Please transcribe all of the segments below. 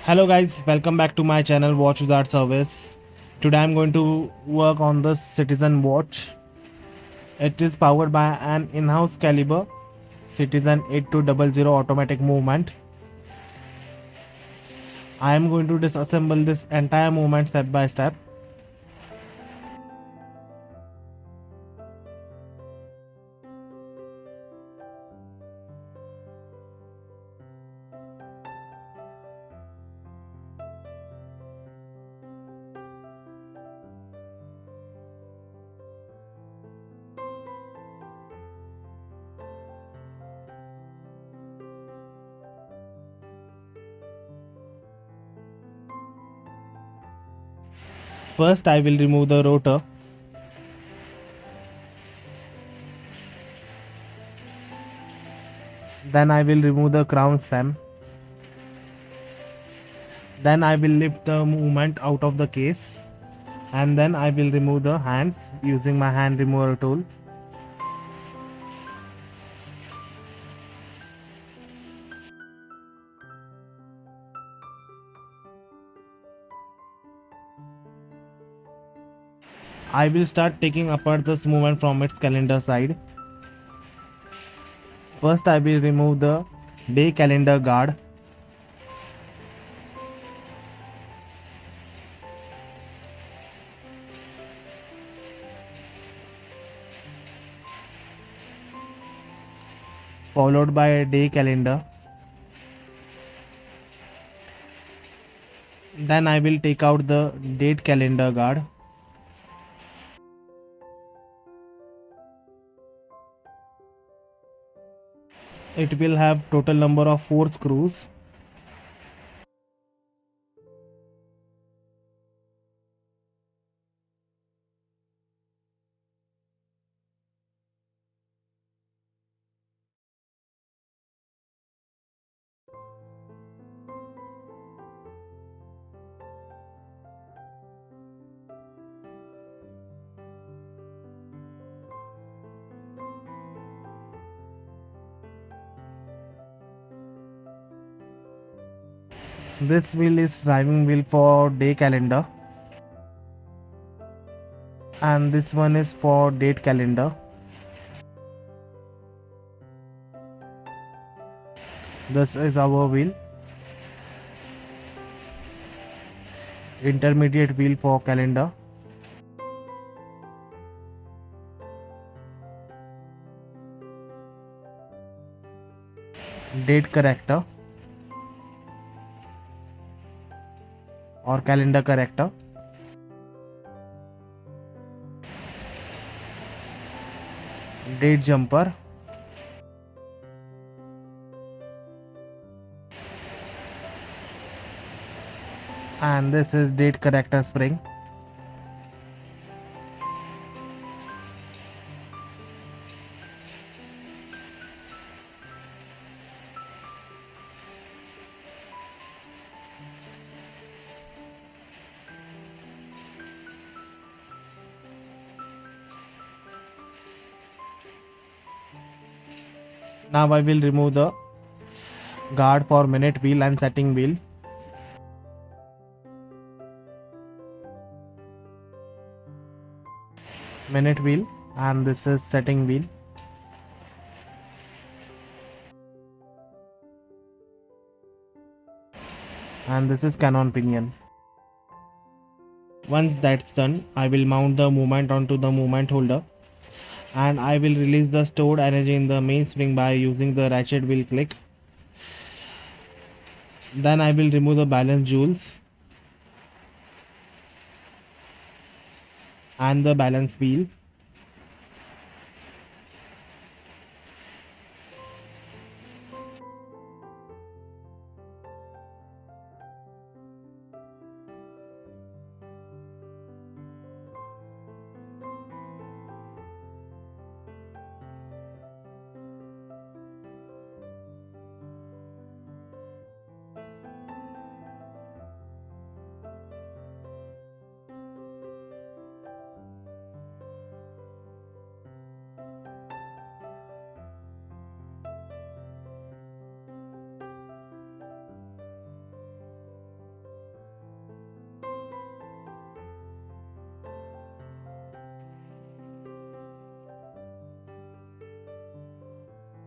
Hello guys, welcome back to my channel Watch Wizard Service. Today I'm going to work on the Citizen watch. It is powered by an in-house caliber Citizen 8200 automatic movement. I am going to disassemble this entire movement step by step. First I will remove the rotor. Then I will remove the crown stem. Then I will lift the movement out of the case. And then I will remove the hands using my hand remover tool. I will start taking apart this movement from its calendar side. First I will remove the day calendar guard. Followed by a day calendar. Then I will take out the date calendar guard. It will have total number of 4 screws. This wheel is driving wheel for day calendar, and this one is for date calendar. This is our wheel. Intermediate wheel for calendar. Date corrector or calendar corrector. Date jumper. And this is date corrector spring. Now I will remove the guard for minute wheel and setting wheel. Minute wheel, and this is setting wheel. And this is cannon pinion. Once that's done, I will mount the movement onto the movement holder, and I will release the stored energy in the mainspring by using the ratchet wheel click. Then I will remove the balance jewels and the balance wheel.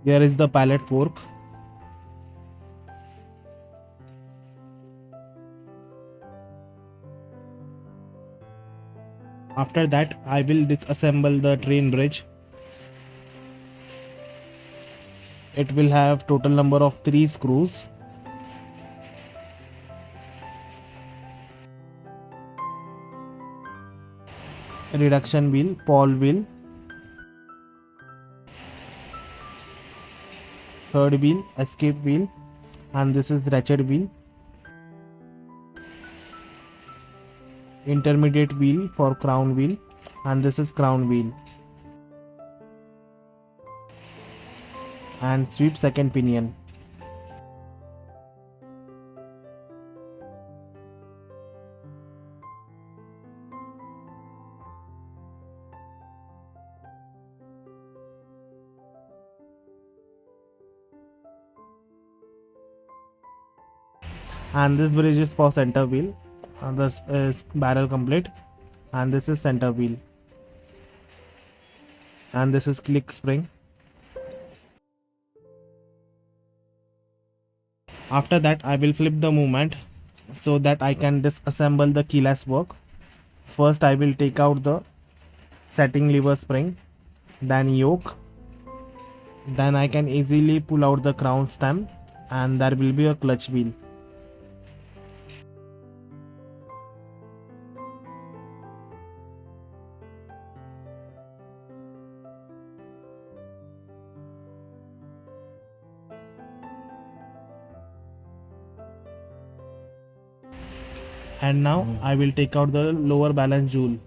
Here is the pallet fork. After that, I will disassemble the train bridge. It will have total number of 3 screws. Reduction wheel, pawl wheel, third wheel, escape wheel, and this is ratchet wheel. Intermediate wheel for crown wheel, and this is crown wheel. And sweep second pinion. And this bridge is for center wheel, and this is barrel complete, and this is center wheel, and this is click spring. After that, I will flip the movement so that I can disassemble the keyless work. First, I will take out the setting lever spring, then yoke, then I can easily pull out the crown stem, and there will be a clutch wheel. And now I will take out the lower balance jewel.